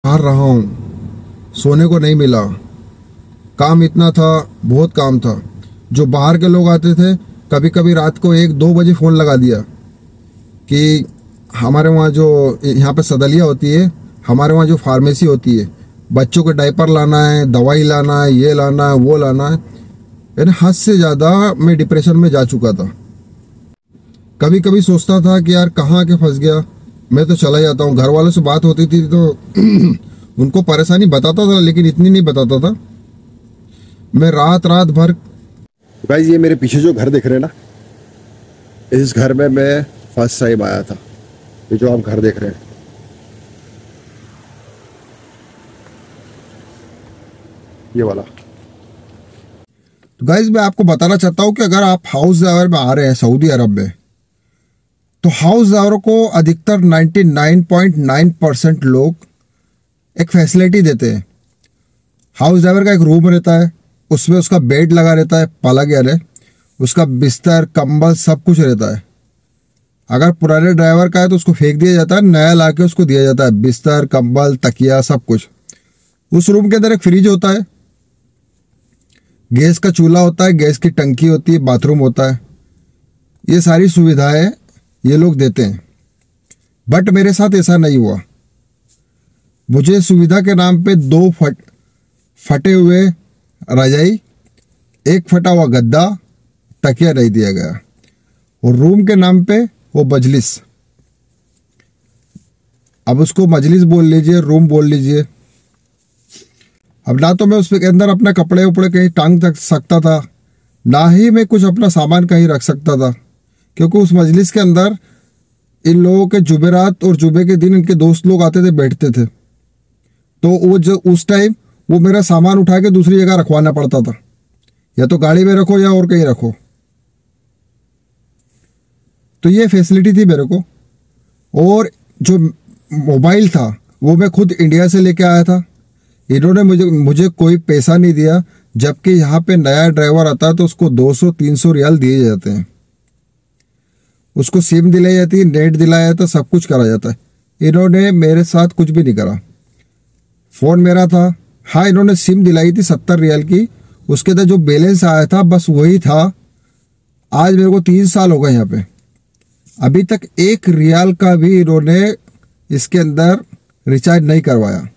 हार रहा हूँ, सोने को नहीं मिला। काम इतना था, बहुत काम था। जो बाहर के लोग आते थे, कभी कभी रात को 1-2 बजे फ़ोन लगा दिया कि हमारे वहाँ जो यहाँ पे सदलिया होती है, हमारे वहाँ जो फार्मेसी होती है, बच्चों के डायपर लाना है, दवाई लाना है, ये लाना है, वो लाना है। यानी हद से ज़्यादा मैं डिप्रेशन में जा चुका था। कभी कभी सोचता था कि यार कहाँ आके फंस गया, मैं तो चला जाता हूँ। घर वालों से बात होती थी तो उनको परेशानी बताता था, लेकिन इतनी नहीं बताता था। मैं रात रात भर। गाइस, ये मेरे पीछे जो घर दिख रहे हैं ना, इस घर में मैं फर्स्ट टाइम आया था। ये जो आप घर देख रहे हैं, ये वाला। तो गाइज मैं आपको बताना चाहता हूँ कि अगर आप हाउस ड्राइवर में आ रहे हैं सऊदी अरब में, तो हाउस ड्राइवरों को अधिकतर 99.9% लोग एक फैसिलिटी देते हैं। हाउस ड्राइवर का एक रूम रहता है, उसमें उसका बेड लगा रहता है, पलंग यानी उसका बिस्तर, कंबल, सब कुछ रहता है। अगर पुराने ड्राइवर का है तो उसको फेंक दिया जाता है, नया ला के उसको दिया जाता है, बिस्तर, कंबल, तकिया, सब कुछ। उस रूम के अंदर एक फ्रिज होता है, गैस का चूल्हा होता है, गैस की टंकी होती है, बाथरूम होता है। ये सारी सुविधाएं ये लोग देते हैं। बट मेरे साथ ऐसा नहीं हुआ। मुझे सुविधा के नाम पे 2 फटे हुए रजाई, 1 फटा हुआ गद्दा, तकिया नहीं दिया गया, और रूम के नाम पे वो मजलिस। अब उसको मजलिस बोल लीजिए, रूम बोल लीजिए। अब ना तो मैं उसके अंदर अपने कपड़े उपड़े कहीं टांग सकता था, ना ही मैं कुछ अपना सामान कहीं रख सकता था, क्योंकि उस मजलिस के अंदर इन लोगों के जुमेरात और जुमे के दिन इनके दोस्त लोग आते थे, बैठते थे। तो वो जो उस टाइम वो मेरा सामान उठा के दूसरी जगह रखवाना पड़ता था, या तो गाड़ी में रखो या और कहीं रखो। तो ये फैसिलिटी थी मेरे को। और जो मोबाइल था वो मैं खुद इंडिया से लेके आया था। इन्होंने मुझे कोई पैसा नहीं दिया, जबकि यहाँ पे नया ड्राइवर आता है तो उसको 200-300 रियाल दिए जाते हैं। उसको सिम दिलाई जाती है, नेट दिलाया जाता है, सब कुछ करा जाता है। इन्होंने मेरे साथ कुछ भी नहीं करा। फ़ोन मेरा था, हाँ इन्होंने सिम दिलाई थी 70 रियाल की, उसके अंदर जो बैलेंस आया था बस वही था। आज मेरे को 3 साल हो गए यहाँ पे, अभी तक 1 रियाल का भी इन्होंने इसके अंदर रिचार्ज नहीं करवाया।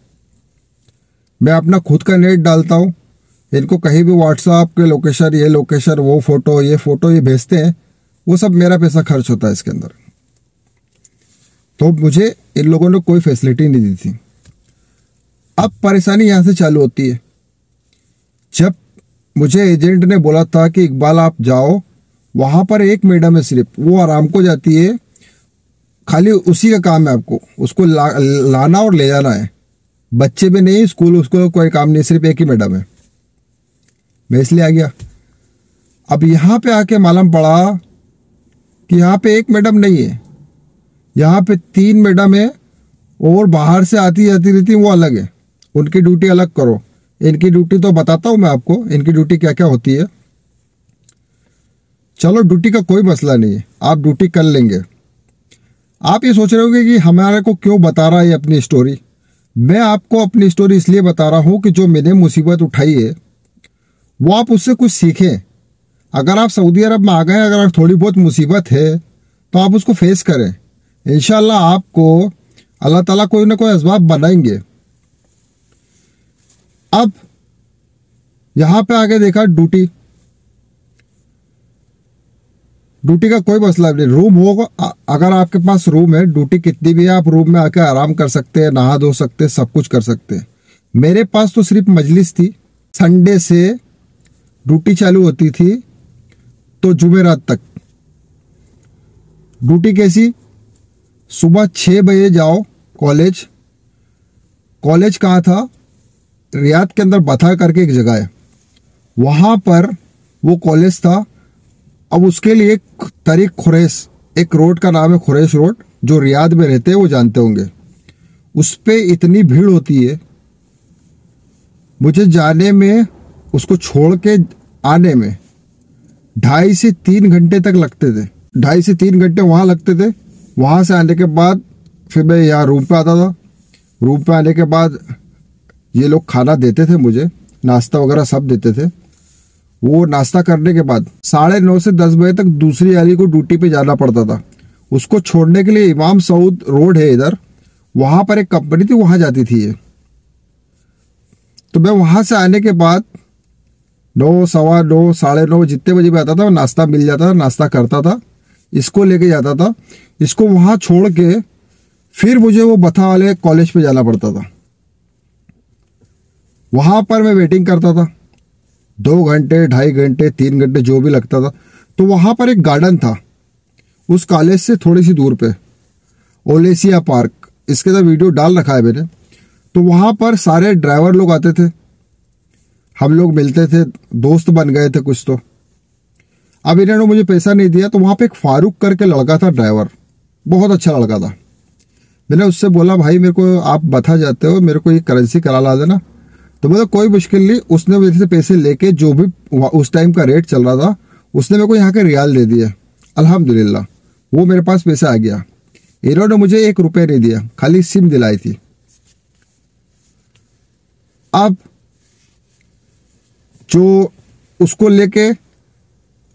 मैं अपना खुद का नेट डालता हूँ, इनको कहीं भी व्हाट्सएप के लोकेशन, ये लोकेशन, वो फोटो, ये भेजते हैं, वो सब मेरा पैसा खर्च होता है इसके अंदर। तो मुझे इन लोगों ने कोई फैसिलिटी नहीं दी थी। अब परेशानी यहाँ से चालू होती है। जब मुझे एजेंट ने बोला था कि इकबाल आप जाओ, वहाँ पर एक मैडम है सिर्फ, वो आराम को जाती है, खाली उसी का काम है आपको उसको लाना और ले जाना है। बच्चे भी नहीं, स्कूल उसको कोई काम नहीं, सिर्फ एक ही मैडम है। मैं इसलिए आ गया। अब यहाँ पे आके मालूम पड़ा कि यहाँ पे एक मैडम नहीं है, यहाँ पे 3 मैडम है, और बाहर से आती जाती रहती वो अलग है। उनकी ड्यूटी अलग करो। इनकी ड्यूटी तो बताता हूँ मैं आपको, इनकी ड्यूटी क्या क्या होती है। चलो ड्यूटी का कोई मसला नहीं है, आप ड्यूटी कर लेंगे। आप ये सोच रहे होंगे कि हमारे को क्यों बता रहा है अपनी स्टोरी। मैं आपको अपनी स्टोरी इसलिए बता रहा हूँ कि जो मैंने मुसीबत उठाई है वो आप उससे कुछ सीखें। अगर आप सऊदी अरब में आ गए, अगर थोड़ी बहुत मुसीबत है तो आप उसको फेस करें। इंशाल्लाह आपको अल्लाह ताला कोई ना कोई असबाब बनाएंगे। अब यहाँ पे आके देखा ड्यूटी का कोई मसला नहीं। रूम होगा, अगर आपके पास रूम है, ड्यूटी कितनी भी है, आप रूम में आके आराम कर सकते हैं, नहा धो सकते हैं, सब कुछ कर सकते हैं। मेरे पास तो सिर्फ मजलिस थी। संडे से ड्यूटी चालू होती थी तो जुमेरात तक। ड्यूटी कैसी? सुबह 6 बजे जाओ कॉलेज कहाँ था? रियाद के अंदर बथा करके एक जगह है, वहाँ पर वो कॉलेज था। अब उसके लिए तरीक खुरैश, एक रोड का नाम है खुरैश रोड, जो रियाद में रहते हैं वो जानते होंगे। उस पे इतनी भीड़ होती है, मुझे जाने में, उसको छोड़ के आने में 2.5 से 3 घंटे तक लगते थे। 2.5 से 3 घंटे वहाँ लगते थे। वहाँ से आने के बाद फिर मैं यहाँ रूम पे आता था। रूम पे आने के बाद ये लोग खाना देते थे मुझे, नाश्ता वगैरह सब देते थे। वो नाश्ता करने के बाद 9:30 से 10 बजे तक दूसरी वाली को ड्यूटी पे जाना पड़ता था। उसको छोड़ने के लिए इमाम सऊद रोड है इधर, वहां पर एक कंपनी थी, वहां जाती थी ये। तो मैं वहां से आने के बाद 9, 9:15, 9:30 जितने बजे भी आता था, नाश्ता मिल जाता था, नाश्ता करता था, इसको लेके जाता था। इसको वहां छोड़ के फिर मुझे वो बथा वाले कॉलेज पे जाना पड़ता था। वहां पर मैं वेटिंग करता था 2 घंटे, 2.5 घंटे, 3 घंटे, जो भी लगता था। तो वहां पर एक गार्डन था उस कॉलेज से थोड़ी सी दूर पे, ओलेसिया पार्क, इसके साथ वीडियो डाल रखा है मैंने। तो वहां पर सारे ड्राइवर लोग आते थे, हम लोग मिलते थे, दोस्त बन गए थे कुछ। तो अब इन्होंने मुझे पैसा नहीं दिया, तो वहां पे एक फारूक करके लड़का था ड्राइवर, बहुत अच्छा लड़का था। मैंने उससे बोला भाई मेरे को आप बता जाते हो, मेरे को ये करेंसी करा ला देना। तो बोला कोई मुश्किल नहीं। उसने मेरे से पैसे लेके, जो भी उस टाइम का रेट चल रहा था, उसने मेरे को यहाँ के रियाल दे दिया। अल्हम्दुलिल्लाह वो मेरे पास पैसा आ गया। इन्होंने मुझे 1 रुपया नहीं दिया, खाली सिम दिलाई थी। अब जो उसको लेके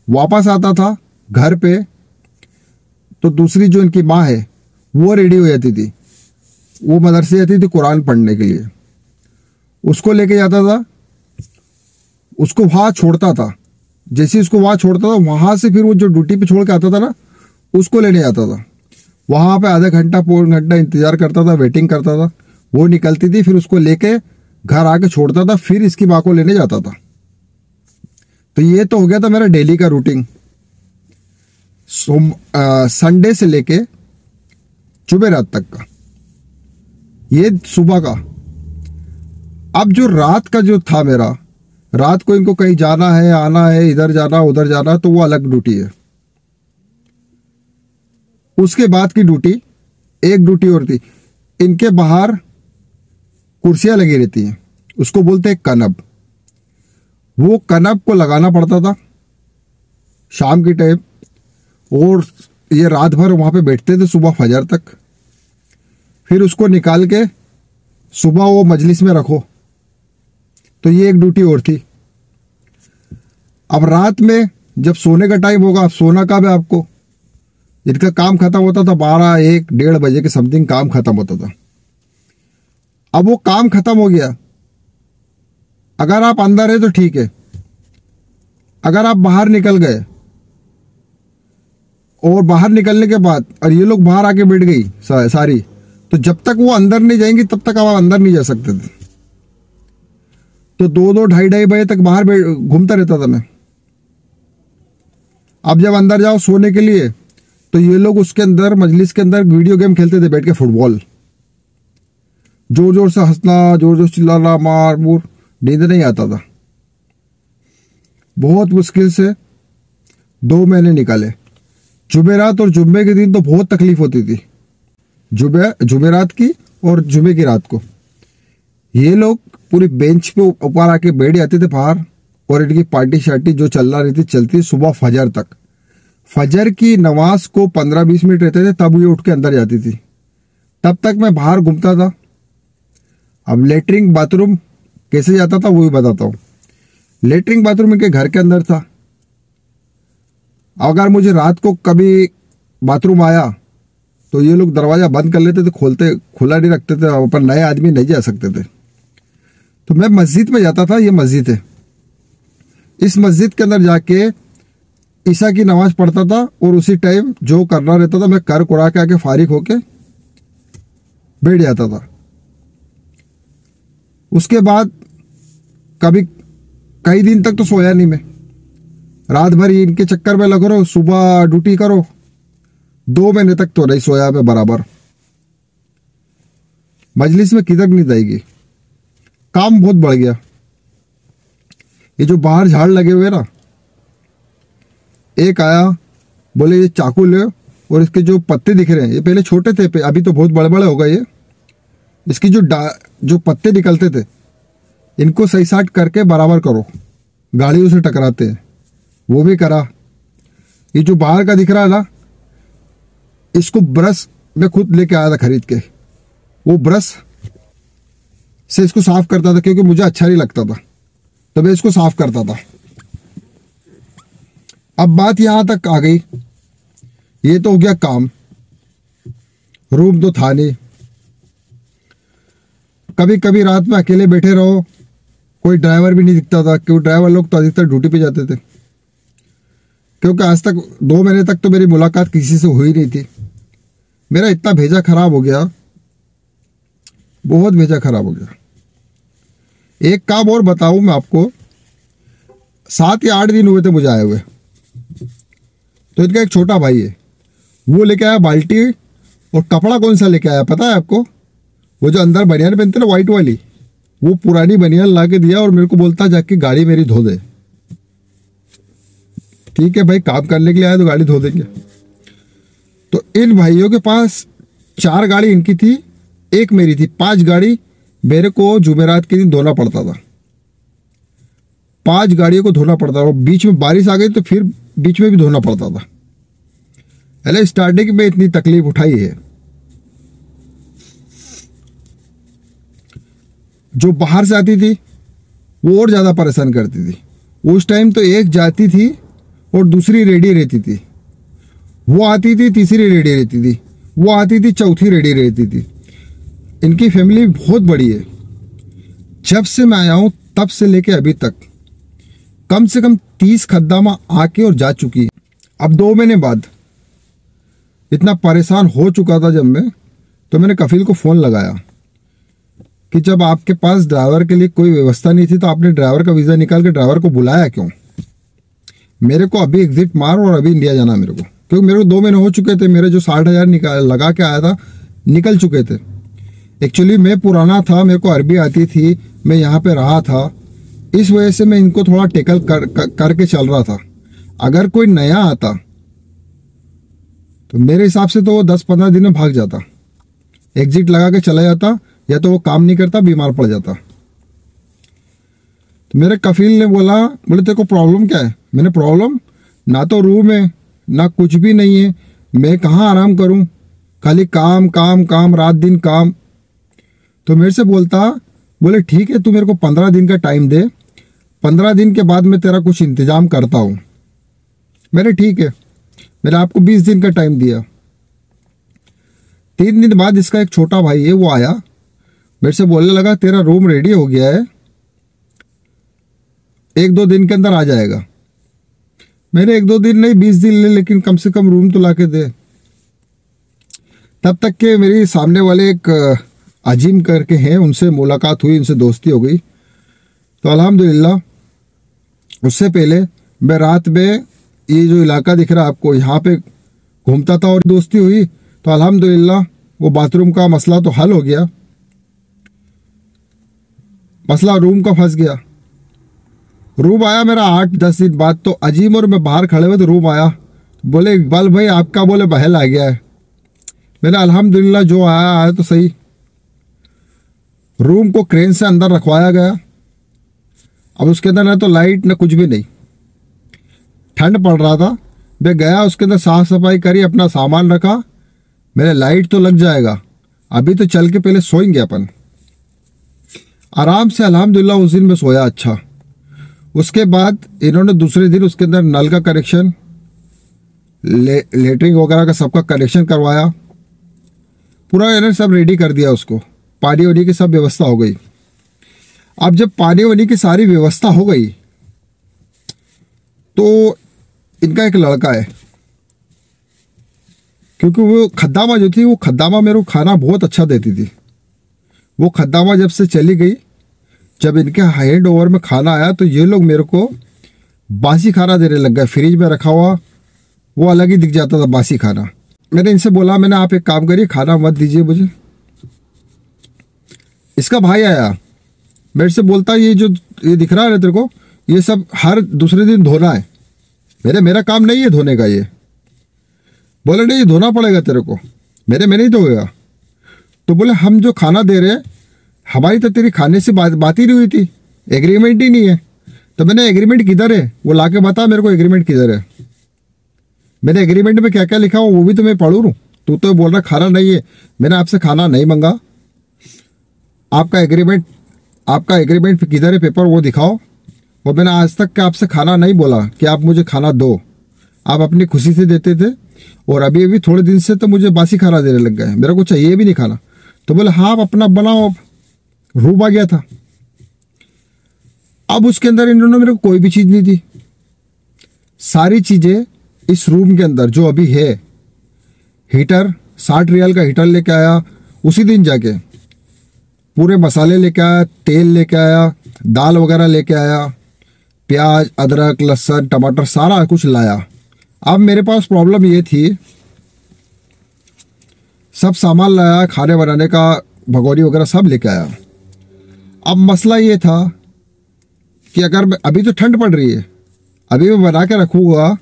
वापस आता था घर पे, तो दूसरी जो इनकी माँ है वो रेडी हो जाती थी, वो मदरसे जाती थी कुरान पढ़ने के लिए। उसको लेके जाता था, उसको वहां छोड़ता था। जैसे उसको वहां छोड़ता था, वहां से फिर वो जो ड्यूटी पे छोड़ के आता था ना, उसको लेने जाता था। वहां पे आधा घंटा, पौन घंटा इंतजार करता था, वेटिंग करता था। वो निकलती थी, फिर उसको लेके घर आके छोड़ता था, फिर इसकी माँ को लेने जाता था। तो ये तो हो गया था मेरा डेली का रूटीन, संडे से लेके जुमेरात तक का, ये सुबह का। अब जो रात का जो था मेरा, रात को इनको कहीं जाना है, आना है, इधर जाना उधर जाना, तो वो अलग ड्यूटी है। उसके बाद की ड्यूटी, एक ड्यूटी और थी, इनके बाहर कुर्सियां लगी रहती हैं, उसको बोलते हैं कनब। वो कनब को लगाना पड़ता था शाम के टाइम, और ये रात भर वहां पे बैठते थे सुबह फजर तक। फिर उसको निकाल के सुबह वो मजलिस में रखो। तो ये एक ड्यूटी और थी। अब रात में जब सोने का टाइम होगा, अब सोना कब है आपको, इनका काम खत्म होता था 12, 1, 1:30 बजे के समथिंग काम खत्म होता था। अब वो काम खत्म हो गया, अगर आप अंदर है तो ठीक है, अगर आप बाहर निकल गए, और बाहर निकलने के बाद और ये लोग बाहर आके बैठ गई सारी, तो जब तक वो अंदर नहीं जाएंगी तब तक आप अंदर नहीं जा सकते थे। तो 2-2, 2:30 बजे तक बाहर घूमता रहता था मैं। अब जब अंदर जाओ सोने के लिए, तो ये लोग उसके अंदर मजलिस के अंदर वीडियो गेम खेलते थे बैठ के, फुटबॉल। जोर जोर से हंसना, जोर जोर से चिल्लाना, मार मूर, नींद नहीं आता था। बहुत मुश्किल से 2 महीने निकाले। जुमेरात और जुम्मे के दिन तो बहुत तकलीफ होती थी, जुमेरात की और जुमे की रात को। ये लोग पूरी बेंच पे ऊपर आके बैठ जाते थे बाहर, और इनकी पार्टी शार्टी जो चल रही थी चलती सुबह फजर तक। फजर की नमाज को 15-20 मिनट रहते थे, तब ये उठ के अंदर जाती थी। तब तक मैं बाहर घूमता था। अब लेटरिंग बाथरूम कैसे जाता था वो भी बताता हूँ। लेटरिंग बाथरूम इनके घर के अंदर था। अगर मुझे रात को कभी बाथरूम आया तो ये लोग दरवाजा बंद कर लेते थे, खुला नहीं रखते थे, पर नए आदमी नहीं जा सकते थे। तो मैं मस्जिद में जाता था, ये मस्जिद है, इस मस्जिद के अंदर जाके ईशा की नमाज पढ़ता था, और उसी टाइम जो करना रहता था मैं कर कुरा के आके फारिग होके बैठ जाता था। उसके बाद कभी कई दिन तक तो सोया नहीं मैं, रात भर इनके चक्कर में लग रहा, सुबह ड्यूटी करो। 2 महीने तक तो नहीं सोया मैं बराबर। मजलिस में किधर नहीं जाएगी, काम बहुत बढ़ गया। ये जो बाहर झाड़ लगे हुए ना, एक आया बोले ये चाकू ले, और इसके जो पत्ते दिख रहे हैं, ये पहले छोटे थे, अभी तो बहुत बड़े बड़े हो गए। ये इसकी जो पत्ते निकलते थे, इनको सही साट करके बराबर करो, गाड़ियों से टकराते हैं, वो भी करा। ये जो बाहर का दिख रहा है ना, इसको ब्रश मैं खुद लेके आया था खरीद के। वो ब्रश से इसको साफ करता था, क्योंकि मुझे अच्छा नहीं लगता था, तो मैं इसको साफ करता था। अब बात यहां तक आ गई, ये तो हो गया काम, रूम तो था नहीं। कभी कभी रात में अकेले बैठे रहो, कोई ड्राइवर भी नहीं दिखता था, क्योंकि ड्राइवर लोग तो अधिकतर ड्यूटी पे जाते थे। क्योंकि आज तक 2 महीने तक तो मेरी मुलाकात किसी से हुई नहीं थी। मेरा इतना भेजा खराब हो गया, बहुत भेजा खराब हो गया। एक काम और बताऊं मैं आपको, 7 या 8 दिन हुए थे मुझे आए हुए। तो इनका एक छोटा भाई है, वो लेके आया बाल्टी, और कपड़ा कौन सा लेके आया पता है आपको? वो जो अंदर बनियान पहनते ना व्हाइट वाली, वो पुरानी बनियान ला के दिया और मेरे को बोलता जाके गाड़ी मेरी धो दे। ठीक है भाई, काम करने के लिए आया तो गाड़ी धो देंगे। तो इन भाइयों के पास 4 गाड़ी इनकी थी, 1 मेरी थी, 5 गाड़ी मेरे को जुमेरात के दिन धोना पड़ता था। 5 गाड़ियों को धोना पड़ता था। बीच में बारिश आ गई तो फिर बीच में भी धोना पड़ता था। पहले स्टार्टिंग में इतनी तकलीफ उठाई है। जो बाहर से आती थी वो और ज्यादा परेशान करती थी। उस टाइम तो एक जाती थी और दूसरी रेडी रहती थी, वो आती थी तीसरी रेडी रहती थी, वो आती थी चौथी रेडी रहती थी। इनकी फैमिली बहुत बड़ी है। जब से मैं आया हूं तब से लेके अभी तक कम से कम 30 खद्दामा आके और जा चुकी है। अब 2 महीने बाद इतना परेशान हो चुका था जब मैं, तो मैंने कफील को फोन लगाया कि जब आपके पास ड्राइवर के लिए कोई व्यवस्था नहीं थी तो आपने ड्राइवर का वीजा निकाल के ड्राइवर को बुलाया क्यों? मेरे को अभी एग्जिट मार और अभी इंडिया जाना मेरे को, क्योंकि मेरे को 2 महीने हो चुके थे। मेरे जो 60,000 लगा के आया था निकल चुके थे। एक्चुअली मैं पुराना था, मेरे को अरबी आती थी, मैं यहाँ पे रहा था, इस वजह से मैं इनको थोड़ा टेकल करके चल रहा था। अगर कोई नया आता तो मेरे हिसाब से तो वो 10-15 दिन में भाग जाता, एग्जिट लगा के चला जाता, या तो वो काम नहीं करता, बीमार पड़ जाता। तो मेरे कफील ने बोले तेरे को प्रॉब्लम क्या है? मैंने प्रॉब्लम, ना तो रूम है ना कुछ भी नहीं है, मैं कहाँ आराम करूं, खाली काम काम काम, रात दिन काम। तो मेरे से बोले ठीक है, तू मेरे को 15 दिन का टाइम दे, 15 दिन के बाद मैं तेरा कुछ इंतजाम करता हूं। मैंने ठीक है, मैंने आपको 20 दिन का टाइम दिया। 3 दिन बाद इसका एक छोटा भाई है, वो आया मेरे से बोलने लगा तेरा रूम रेडी हो गया है, 1-2 दिन के अंदर आ जाएगा। मैंने 1-2 दिन नहीं 20 दिन ले, लेकिन कम से कम रूम तो लाके दे। तब तक के मेरी सामने वाले एक अजीम करके हैं, उनसे मुलाकात हुई, उनसे दोस्ती हो गई। तो अल्हम्दुलिल्लाह, उससे पहले मैं रात में ये जो इलाका दिख रहा है आपको, यहाँ पे घूमता था और दोस्ती हुई। तो अल्हम्दुलिल्लाह वो बाथरूम का मसला तो हल हो गया, मसला रूम का फंस गया। रूम आया मेरा 8-10 दिन बाद। तो अजीम और मैं बाहर खड़े हुए तो रूम आया, बोले इकबाल भाई आपका बहल आ गया है। मैंने अल्हम्दुलिल्लाह जो आया तो सही। रूम को क्रेन से अंदर रखवाया गया। अब उसके अंदर ना तो लाइट ना कुछ भी नहीं, ठंड पड़ रहा था। मैं गया, उसके अंदर साफ सफाई करी, अपना सामान रखा। मेरे लाइट तो लग जाएगा, अभी तो चल के पहले सोएंगे अपन। आराम से अल्हम्दुलिल्लाह उस दिन में सोया अच्छा। उसके बाद इन्होंने दूसरे दिन उसके अंदर नल का कनेक्शन, लेटरिन वगैरह का सबका कनेक्शन करवाया, पूरा इन्होंने सब रेडी कर दिया उसको। पानी वानी की सब व्यवस्था हो गई। अब जब पानी वानी की सारी व्यवस्था हो गई तो इनका एक लड़का है, क्योंकि वो खद्दामा जो थी, वो खद्दामा मेरे को खाना बहुत अच्छा देती थी। वो खद्दामा जब से चली गई, जब इनके हैंड ओवर में खाना आया तो ये लोग मेरे को बासी खाना देने लग गए। फ्रिज में रखा हुआ वो अलग ही दिख जाता था बासी खाना। मैंने इनसे बोला, मैंने आप एक काम करिए, खाना मत दीजिए मुझे। इसका भाई आया, मेरे से बोलता ये जो ये दिख रहा है ना तेरे को, ये सब हर दूसरे दिन धोना है। मेरा काम नहीं है धोने का। ये बोले नहीं, धोना पड़ेगा तेरे को। मैं नहीं धोएगा। तो बोले हम जो खाना दे रहे हैं, हमारी तो तेरी खाने से बात ही नहीं हुई थी, एग्रीमेंट ही नहीं है। तो मैंने एग्रीमेंट किधर है वो लाके बता मेरे को, एग्रीमेंट किधर है। मैंने एग्रीमेंट में क्या क्या लिखा हो वो भी तो मैं पढ़ू लूँ। तू तो बोल रहा खाना नहीं है। मैंने आपसे खाना नहीं मांगा, आपका एग्रीमेंट आपका एग्रीमेंट किधर है, पेपर वो दिखाओ। और मैंने आज तक के आपसे खाना नहीं बोला कि आप मुझे खाना दो, आप अपनी खुशी से देते थे। और अभी अभी थोड़े दिन से तो मुझे बासी खाना देने लग गए, मेरे को चाहिए भी नहीं खाना। तो बोले हाँ आप अपना बनाओ। रूम आ गया था। अब उसके अंदर इन्होंने मेरे को कोई भी चीज़ नहीं दी। सारी चीज़ें इस रूम के अंदर जो अभी है, हीटर 60 रियाल का हीटर लेके आया उसी दिन जाके, पूरे मसाले लेके आया, तेल लेके आया, दाल वगैरह लेके आया, प्याज अदरक लहसुन टमाटर सारा कुछ लाया। अब मेरे पास प्रॉब्लम ये थी, सब सामान लाया खाने बनाने का, भगोनी वगैरह सब लेके आया। अब मसला ये था कि अगर अभी तो ठंड पड़ रही है, अभी मैं बना के रखूँगा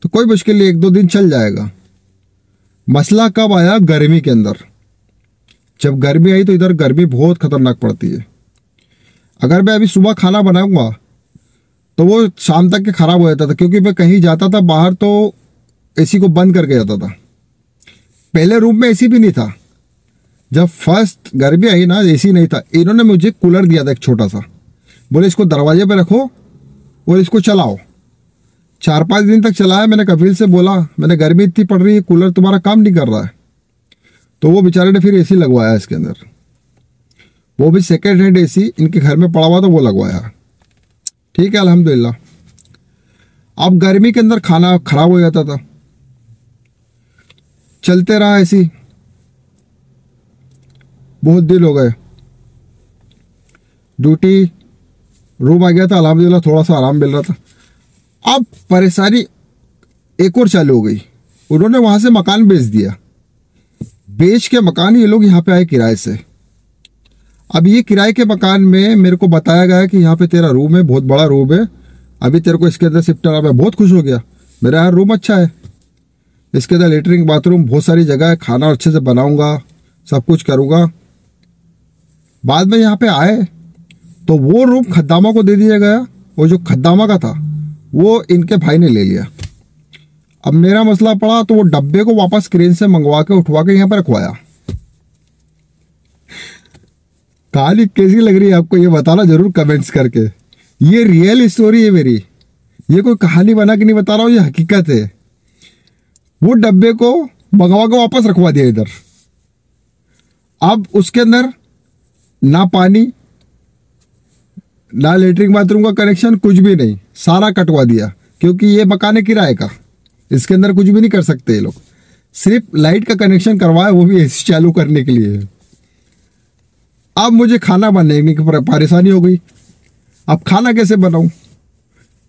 तो कोई मुश्किल नहीं 1-2 दिन चल जाएगा। मसला कब आया, गर्मी के अंदर। जब गर्मी आई तो इधर गर्मी बहुत खतरनाक पड़ती है। अगर मैं अभी सुबह खाना बनाऊंगा तो वो शाम तक के ख़राब हो जाता था, क्योंकि मैं कहीं जाता था बाहर तो एसी को बंद करके जाता था। पहले रूम में एसी भी नहीं था। जब फर्स्ट गर्मी आई ना, एसी नहीं था। इन्होंने मुझे कूलर दिया था एक छोटा सा, बोले इसको दरवाजे पे रखो और इसको चलाओ। 4-5 दिन तक चलाया। मैंने कपिल से बोला, मैंने गर्मी इतनी पड़ रही है, कूलर तुम्हारा काम नहीं कर रहा है। तो वो बेचारे ने फिर एसी लगवाया इसके अंदर, वो भी सेकेंड हैंड एसी इनके घर में पड़ा हुआ तो वो लगवाया। ठीक है अल्हम्दुलिल्लाह। अब गर्मी के अंदर खाना खराब हो जाता था, चलते रहा ऐसी, बहुत दिन हो गए। ड्यूटी रूम आ गया था, अल्हम्दुलिल्लाह थोड़ा सा आराम मिल रहा था। अब परेशानी एक और चालू हो गई। उन्होंने वहां से मकान बेच दिया। बेच के मकान ये लोग यहाँ पे आए किराए से। अब ये किराए के मकान में मेरे को बताया गया कि यहाँ पे तेरा रूम है, बहुत बड़ा रूम है, अभी तेरे को इसके अंदर शिफ्ट करना। मैं बहुत खुश हो गया, मेरा यार रूम अच्छा है, इसके अंदर लेटरिन बाथरूम बहुत सारी जगह है, खाना अच्छे से बनाऊंगा, सब कुछ करूँगा। बाद में यहाँ पे आए तो वो रूम खद्दामा को दे दिया गया, और जो खद्दामा का था वो इनके भाई ने ले लिया। अब मेरा मसला पड़ा तो वो डब्बे को वापस क्रेन से मंगवा के उठवा के यहाँ पर रखवाया। कहानी कैसी लग रही है आपको ये बताना जरूर कमेंट्स करके। ये रियल स्टोरी है मेरी, ये कोई कहानी बना के नहीं बता रहा हूँ, ये हकीकत है। वो डब्बे को मंगवा के वापस रखवा दिया इधर। अब उसके अंदर ना पानी ना लेटरिन बाथरूम का कनेक्शन, कुछ भी नहीं, सारा कटवा दिया। क्योंकि ये मकान है किराए का, इसके अंदर कुछ भी नहीं कर सकते ये लोग। सिर्फ लाइट का कनेक्शन करवाया, वो भी एसी चालू करने के लिए। अब मुझे खाना बनाने की परेशानी हो गई। अब खाना कैसे बनाऊं?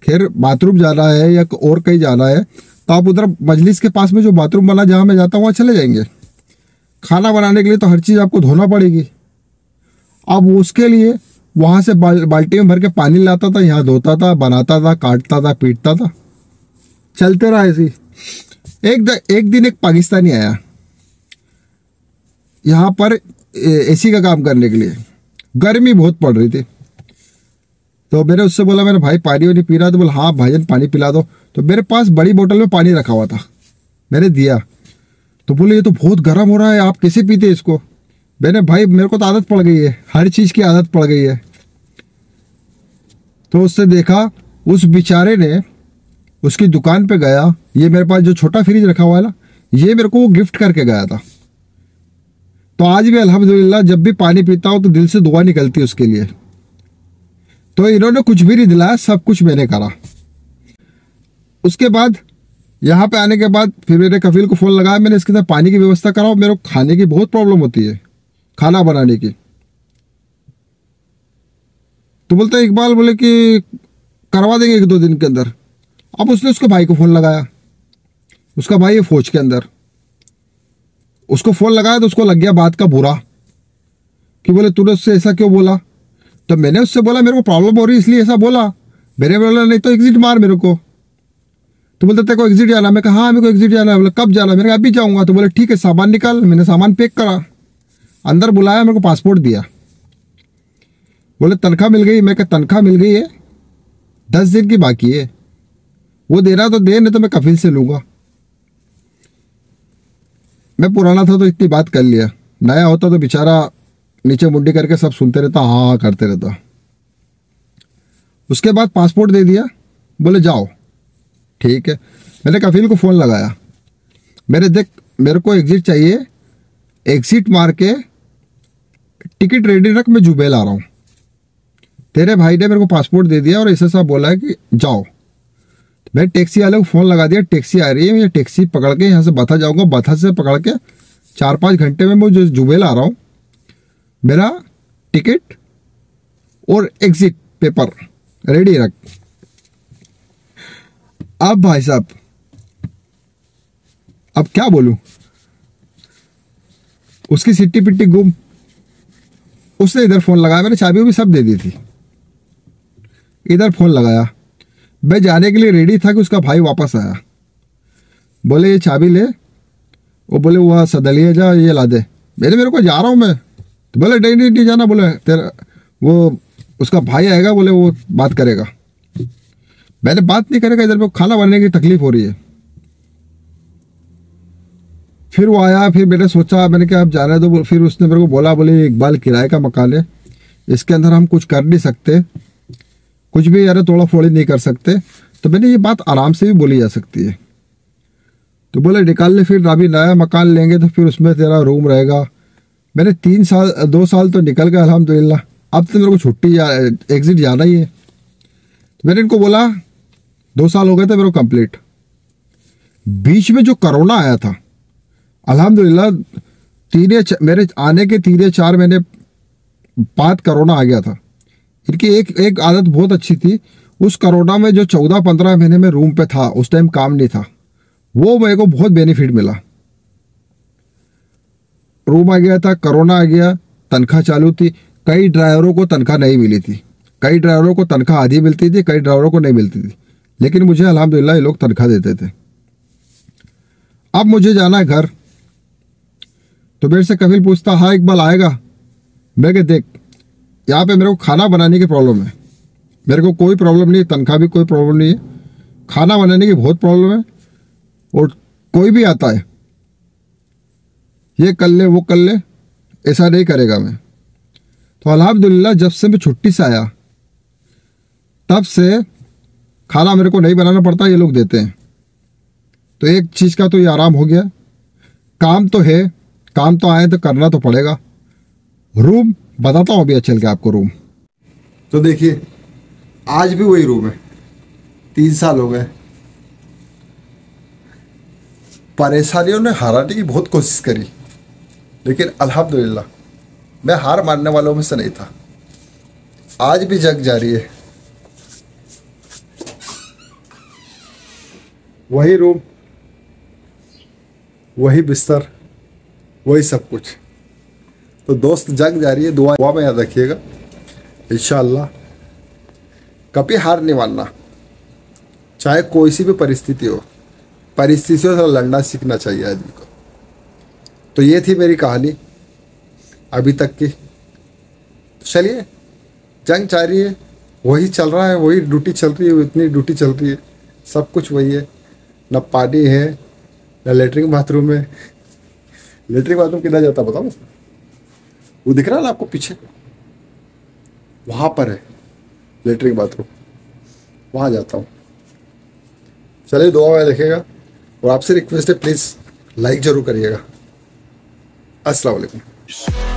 खैर बाथरूम जाना है या और कहीं जाना है तो आप उधर मजलिस के पास में जो बाथरूम बना जहाँ मैं जाता हूँ वहाँ चले जाएंगे। खाना बनाने के लिए तो हर चीज़ आपको धोना पड़ेगी। अब उसके लिए वहाँ से बाल्टी में भर के पानी लाता था, यहाँ धोता था, बनाता था, काटता था, पीटता था, चलते रहा ऐसे। एक दिन एक पाकिस्तानी आया यहाँ पर एसी का काम करने के लिए। गर्मी बहुत पड़ रही थी तो मैंने उससे बोला, मेरे भाई पानी वानी पी रहा? तो बोला हाँ भाईजान पानी पिला दो। तो मेरे पास बड़ी बोतल में पानी रखा हुआ था, मैंने दिया। तो बोले ये तो बहुत गर्म हो रहा है, आप कैसे पीते इसको? मैंने भाई मेरे को तो आदत पड़ गई है, हर चीज़ की आदत पड़ गई है। तो उससे देखा, उस बेचारे ने उसकी दुकान पे गया। ये मेरे पास जो छोटा फ्रिज रखा हुआ है ना, ये मेरे को वो गिफ्ट करके गया था। तो आज भी अल्हम्दुलिल्लाह जब भी पानी पीता हूँ तो दिल से दुआ निकलती है उसके लिए। तो इन्होंने कुछ भी नहीं दिलाया, सब कुछ मैंने करा। उसके बाद यहाँ पे आने के बाद फिर मेरे कफील को फ़ोन लगाया, मैंने इसके साथ पानी की व्यवस्था कराओ, मेरे को खाने की बहुत प्रॉब्लम होती है, खाना बनाने की। तो बोलता है इकबाल बोले कि करवा देंगे 1-2 दिन के अंदर। अब उसने उसके भाई को फ़ोन लगाया, उसका भाई है फौज के अंदर, उसको फ़ोन लगाया तो उसको लग गया बात का बुरा कि बोले तूने उससे ऐसा क्यों बोला? तो मैंने उससे बोला मेरे को प्रॉब्लम हो रही है इसलिए ऐसा बोला। मैंने बोला नहीं तो एग्जिट मार मेरे को। तो बोलते तेरे को एग्जिट जाना? मैं कहा हाँ मेरे को एग्जिट जाना है। बोले कब जाना? मैंने कहा अभी जाऊँगा। तो बोले ठीक है सामान निकाल। मैंने सामान पैक करा, अंदर बुलाया, मेरे को पासपोर्ट दिया। बोले तनख्वाह मिल गई? मैं कहा तनख्वाह मिल गई है, 10 दिन की बाकी है, वो देना तो दे, नहीं तो मैं कफील से लूँगा। मैं पुराना था तो इतनी बात कर लिया, नया होता तो बेचारा नीचे मुंडी करके सब सुनते रहता, हाँ हाँ करते रहता। उसके बाद पासपोर्ट दे दिया, बोले जाओ। ठीक है, मैंने कफील को फ़ोन लगाया, मेरे को एग्जिट चाहिए, एग्जिट मार के टिकट रेडी रख, मैं जुबेल आ रहा हूँ। तेरे भाई ने मेरे को पासपोर्ट दे दिया और ऐसा सा बोला है कि जाओ। मैं टैक्सी वाले को फ़ोन लगा दिया, टैक्सी आ रही है, मैं टैक्सी पकड़ के यहाँ से बथा जाऊँगा, बथा से पकड़ के 4-5 घंटे में मैं जो जुबेल आ रहा हूँ। मेरा टिकट और एग्जिट पेपर रेडी रख। अब भाई साहब, अब क्या बोलूं, उसकी सिट्टी पिट्टी गुम। उसने इधर फोन लगाया, मैंने चाबी भी सब दे दी थी, इधर फोन लगाया। मैं जाने के लिए रेडी था कि उसका भाई वापस आया, बोले ये चाबी ले, वो बोले वहाँ सदलिया जा, ये ला दे। मेरे को जा रहा हूँ मैं, तो बोले नहीं जाना, बोले तेरा वो उसका भाई आएगा, बोले वो बात करेगा। मैंने बात नहीं करेगा, इधर पे खाना बनाने की तकलीफ हो रही है। फिर वो आया, फिर मैंने सोचा, मैंने क्या अब जाना है तो फिर उसने मेरे को बोला, बोले इकबाल किराए का मकान है, इसके अंदर हम कुछ कर नहीं सकते, कुछ भी यार तोड़ा फोड़ी नहीं कर सकते। तो मैंने ये बात आराम से भी बोली जा सकती है। तो बोले निकाल ले, फिर अभी नया मकान लेंगे तो फिर उसमें तेरा रूम रहेगा। मैंने 2 साल तो निकल गए अल्हम्दुलिल्लाह, अब तो मेरे को छुट्टी एग्जिट जाना ही है। तो मैंने इनको बोला 2 साल हो गए थे मेरे को कंप्लीट। बीच में जो कोरोना आया था, अल्हम्दुलिल्लाह मेरे आने के 3 या 4 महीने बाद कोरोना आ गया था। इनकी एक आदत बहुत अच्छी थी, उस कोरोना में जो 14-15 महीने में रूम पे था, उस टाइम काम नहीं था, वो मेरे को बहुत बेनिफिट मिला। रूम आ गया था, कोरोना आ गया, तनख्वाह चालू थी। कई ड्राइवरों को तनख्वाह नहीं मिली थी, कई ड्राइवरों को तनख्वाह आधी मिलती थी, कई ड्राइवरों को नहीं मिलती थी, लेकिन मुझे अल्हम्दुलिल्लाह ये लोग तनख्वाह देते थे। अब मुझे जाना है घर, तो मेरे से कफील पूछता, हाँ इकबाल आएगा? मैं कह देख, यहाँ पे मेरे को खाना बनाने की प्रॉब्लम है, मेरे को कोई प्रॉब्लम नहीं है, तनख्वाह भी कोई प्रॉब्लम नहीं है, खाना बनाने की बहुत प्रॉब्लम है। और कोई भी आता है ये कर ले वो कर ले, ऐसा नहीं करेगा मैं। तो अल्हम्दुलिल्लाह जब से मैं छुट्टी से आया तब से खाना मेरे को नहीं बनाना पड़ता, ये लोग देते हैं। तो एक चीज़ का तो ये आराम हो गया। काम तो है, काम तो आए तो करना तो पड़ेगा। रूम बताता हूँ अभी चल के आपको रूम। तो देखिए आज भी वही रूम है, 3 साल हो गए। परेशानियों ने हराने की बहुत कोशिश करी, लेकिन अल्हम्दुलिल्लाह मैं हार मानने वालों में से नहीं था। आज भी जंग जारी है। वही रूम, वही बिस्तर, वही सब कुछ। तो दोस्त जंग जारी है, दुआ में याद रखिएगा। इंशाअल्लाह कभी हार नहीं मानना, चाहे कोई सी भी परिस्थिति हो, परिस्थितियों से लड़ना सीखना चाहिए आदमी को। तो ये थी मेरी कहानी अभी तक की। चलिए जंग जारी है, वही चल रहा है, वही ड्यूटी चल रही है, इतनी ड्यूटी चल रही है, सब कुछ वही है। न पानी है, न लेटरिन बाथरूम है। लेटरिन बाथरूम किधर जाता बताओ? वो दिख रहा है ना आपको पीछे, वहाँ पर है लेटरिन बाथरूम, वहाँ जाता हूँ। चलिए दुआ में देखेगा, और आपसे रिक्वेस्ट है प्लीज़ लाइक ज़रूर करिएगा। अस्सलाम वालेकुम।